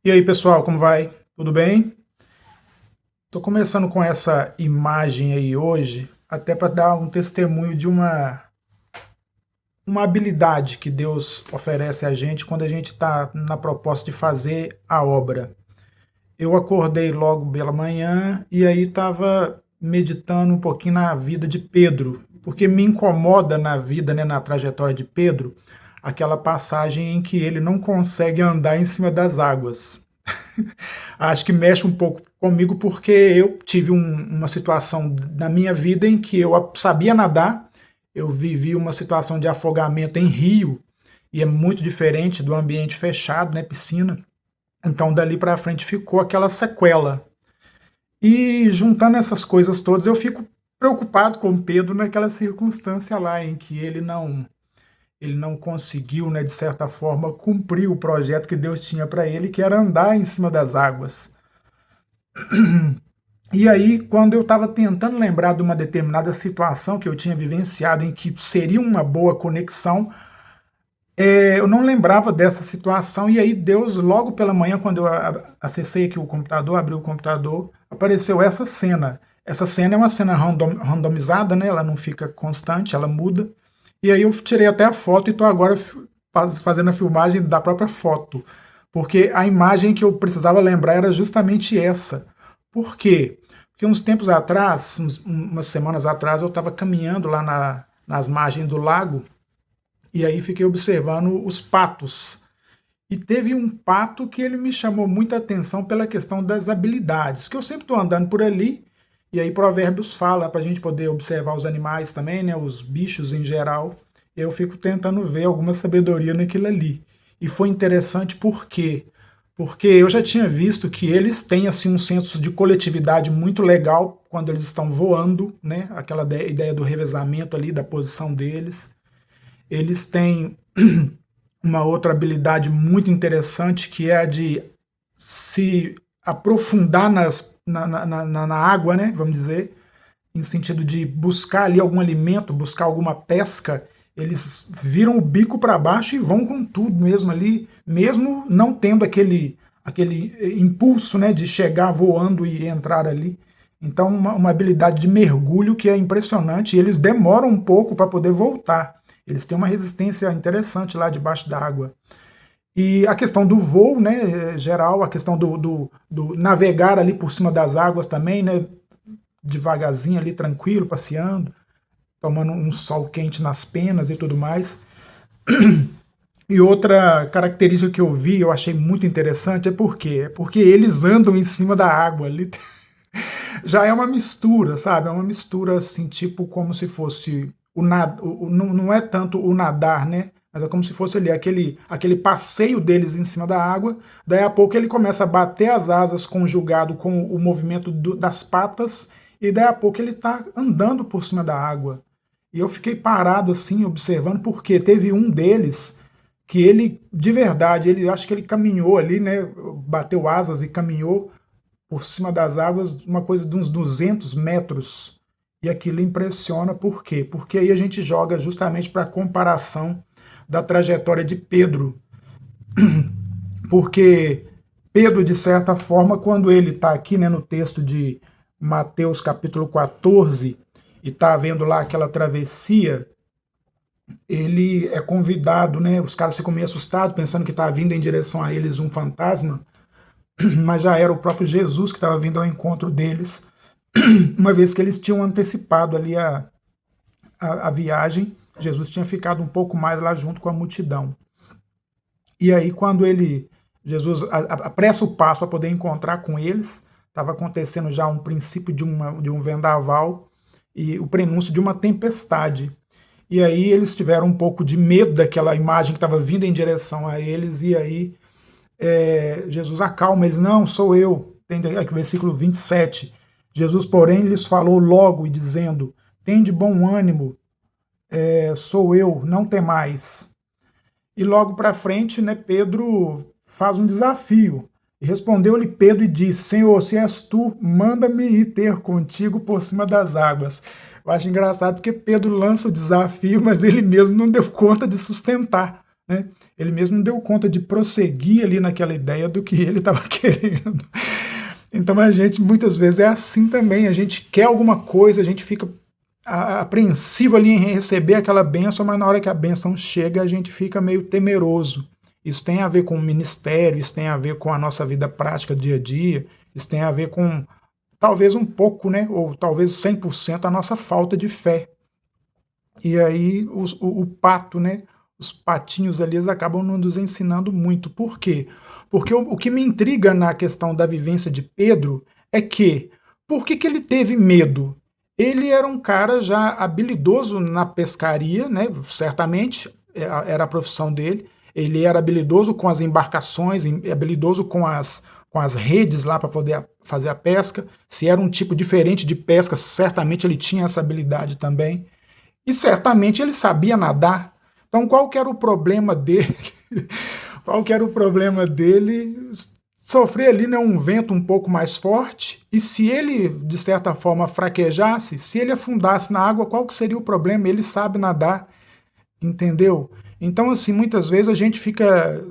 E aí, pessoal, como vai? Tudo bem? Estou começando com essa imagem aí hoje, até para dar um testemunho de uma habilidade que Deus oferece a gente quando a gente está na proposta de fazer a obra. Eu acordei logo pela manhã e aí estava meditando um pouquinho na vida de Pedro, porque me incomoda na vida, né, na trajetória de Pedro, aquela passagem em que ele não consegue andar em cima das águas. Acho que mexe um pouco comigo porque eu tive uma situação na minha vida em que eu sabia nadar, eu vivi uma situação de afogamento em rio, e é muito diferente do ambiente fechado, né, piscina. Então dali para frente ficou aquela sequela. E juntando essas coisas todas, eu fico preocupado com o Pedro naquela circunstância lá em que ele não conseguiu, né, de certa forma, cumprir o projeto que Deus tinha para ele, que era andar em cima das águas. E aí, quando eu estava tentando lembrar de uma determinada situação que eu tinha vivenciado em que seria uma boa conexão, eu não lembrava dessa situação. E aí, Deus, logo pela manhã, quando eu acessei aqui o computador, abri o computador, apareceu essa cena. Essa cena é uma cena randomizada, né? Ela não fica constante, ela muda. E aí, eu tirei até a foto e estou agora fazendo a filmagem da própria foto. Porque a imagem que eu precisava lembrar era justamente essa. Por quê? Porque uns tempos atrás, umas semanas atrás, eu estava caminhando lá nas margens do lago e aí fiquei observando os patos. E teve um pato que ele me chamou muita atenção pela questão das habilidades, que eu sempre estou andando por ali, e aí Provérbios fala para a gente poder observar os animais também, né, os bichos em geral. Eu fico tentando ver alguma sabedoria naquilo ali. E foi interessante porque eu já tinha visto que eles têm assim um senso de coletividade muito legal quando eles estão voando, né? Aquela ideia do revezamento ali, da posição deles. Eles têm uma outra habilidade muito interessante que é a de se aprofundar na água, né? Vamos dizer, em sentido de buscar ali algum alimento, buscar alguma pesca, eles viram o bico para baixo e vão com tudo mesmo ali, mesmo não tendo aquele impulso, né, de chegar voando e entrar ali. Então, uma habilidade de mergulho que é impressionante, e eles demoram um pouco para poder voltar. Eles têm uma resistência interessante lá debaixo da água. E a questão do voo, né, geral, a questão do navegar ali por cima das águas também, né, devagarzinho ali, tranquilo, passeando, tomando um sol quente nas penas e tudo mais. E outra característica que eu vi, eu achei muito interessante, é por quê? É porque eles andam em cima da água. Já é uma mistura, sabe? É uma mistura assim, tipo como se fosse não é tanto o nadar, né? Mas é como se fosse ali aquele passeio deles em cima da água. Daí a pouco ele começa a bater as asas conjugado com o movimento das patas, e daí a pouco ele está andando por cima da água. E eu fiquei parado assim, observando, porque teve um deles que ele, de verdade, ele acho que ele caminhou ali, né? Bateu asas e caminhou por cima das águas, uma coisa de uns 200 metros. E aquilo impressiona, por quê? Porque aí a gente joga justamente para a comparação da trajetória de Pedro. Porque Pedro, de certa forma, quando ele está aqui, né, no texto de Mateus capítulo 14, e está vendo lá aquela travessia, ele é convidado, né? Os caras ficam meio assustados, pensando que está vindo em direção a eles um fantasma, mas já era o próprio Jesus que estava vindo ao encontro deles, uma vez que eles tinham antecipado ali a viagem. Jesus tinha ficado um pouco mais lá junto com a multidão. E aí, quando Jesus apressa o passo para poder encontrar com eles, estava acontecendo já um princípio de um vendaval e o prenúncio de uma tempestade. E aí eles tiveram um pouco de medo daquela imagem que estava vindo em direção a eles, e aí Jesus acalma eles, não, sou eu. Tem aqui o versículo 27. Jesus, porém, lhes falou logo e dizendo, tende bom ânimo, sou eu, não temais. E logo para frente, né, Pedro faz um desafio. E respondeu-lhe Pedro e disse, Senhor, se és tu, manda-me ir ter contigo por cima das águas. Eu acho engraçado porque Pedro lança o desafio, mas ele mesmo não deu conta de sustentar né? Ele mesmo não deu conta de prosseguir ali naquela ideia do que ele estava querendo. Então a gente muitas vezes é assim também, a gente quer alguma coisa, a gente fica apreensivo ali em receber aquela bênção, mas na hora que a bênção chega a gente fica meio temeroso. Isso tem a ver com o ministério, isso tem a ver com a nossa vida prática do dia a dia, isso tem a ver com talvez um pouco, né, ou talvez 100% a nossa falta de fé. E aí o pato, né, os patinhos ali, eles acabam nos ensinando muito. Por quê? Porque o que me intriga na questão da vivência de Pedro é que, por que ele teve medo? Ele era um cara já habilidoso na pescaria, né, certamente, era a profissão dele. Ele era habilidoso com as embarcações, habilidoso com as redes lá para poder fazer a pesca. Se era um tipo diferente de pesca, certamente ele tinha essa habilidade também. E certamente ele sabia nadar. Então qual que era o problema dele? Qual que era o problema dele? Sofrer ali, né, um vento um pouco mais forte, e se ele, de certa forma, fraquejasse, se ele afundasse na água, qual que seria o problema? Ele sabe nadar, entendeu? Então, assim, muitas vezes a gente fica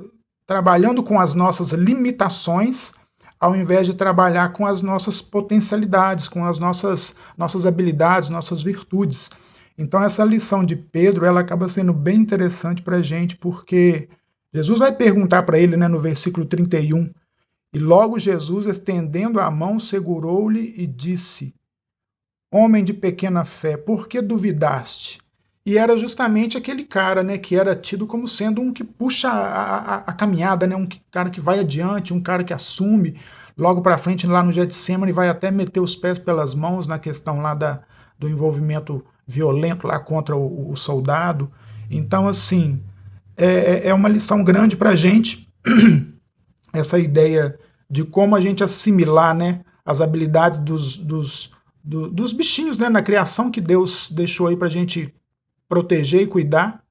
trabalhando com as nossas limitações, ao invés de trabalhar com as nossas potencialidades, com as nossas habilidades, nossas virtudes. Então essa lição de Pedro, ela acaba sendo bem interessante para a gente, porque Jesus vai perguntar para ele, né, no versículo 31, e logo Jesus, estendendo a mão, segurou-lhe e disse: Homem de pequena fé, por que duvidaste? E era justamente aquele cara, né, que era tido como sendo um que puxa a caminhada, né, um cara que vai adiante, um cara que assume logo para frente lá no Getsemane, vai até meter os pés pelas mãos na questão lá do envolvimento violento lá contra o soldado. Então, assim, é uma lição grande para a gente, essa ideia de como a gente assimilar, né, as habilidades dos bichinhos, né, na criação que Deus deixou aí para a gente proteger e cuidar,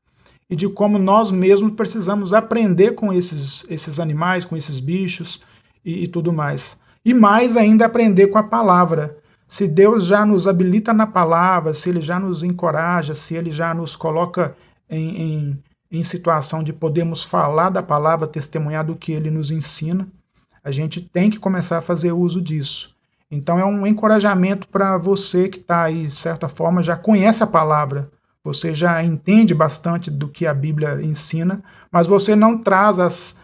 e de como nós mesmos precisamos aprender com esses animais, com esses bichos e tudo mais. E mais ainda aprender com a palavra. Se Deus já nos habilita na palavra, se Ele já nos encoraja, se Ele já nos coloca em situação de podermos falar da palavra, testemunhar do que Ele nos ensina, a gente tem que começar a fazer uso disso. Então é um encorajamento para você que está aí, de certa forma, já conhece a palavra, você já entende bastante do que a Bíblia ensina, mas você não traz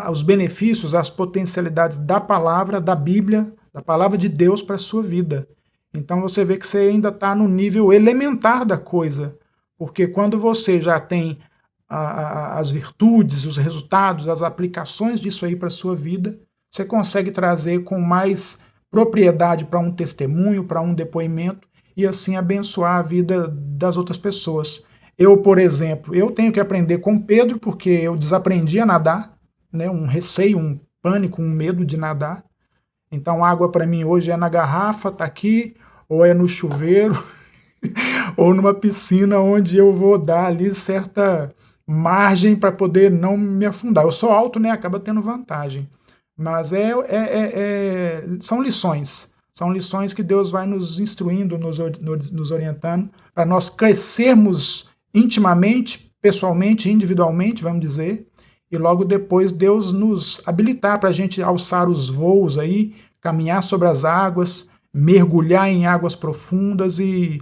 os benefícios, as potencialidades da palavra, da Bíblia, da palavra de Deus para a sua vida. Então você vê que você ainda está no nível elementar da coisa, porque quando você já tem as virtudes, os resultados, as aplicações disso aí para a sua vida, você consegue trazer com mais propriedade para um testemunho, para um depoimento, e assim abençoar a vida das outras pessoas. Eu, por exemplo, eu tenho que aprender com Pedro, porque eu desaprendi a nadar, né, um receio, um pânico, um medo de nadar. Então água para mim hoje é na garrafa, tá aqui, ou é no chuveiro, ou numa piscina onde eu vou dar ali certa margem para poder não me afundar. Eu sou alto, né, acaba tendo vantagem. Mas são lições. São lições que Deus vai nos instruindo, nos orientando, para nós crescermos intimamente, pessoalmente, individualmente, vamos dizer, e logo depois Deus nos habilitar para a gente alçar os voos aí, caminhar sobre as águas, mergulhar em águas profundas e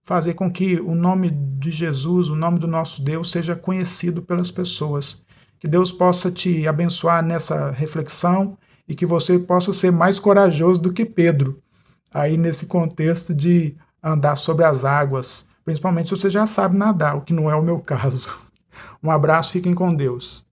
fazer com que o nome de Jesus, o nome do nosso Deus, seja conhecido pelas pessoas. Que Deus possa te abençoar nessa reflexão e que você possa ser mais corajoso do que Pedro, aí nesse contexto de andar sobre as águas, principalmente se você já sabe nadar, o que não é o meu caso. Um abraço, fiquem com Deus.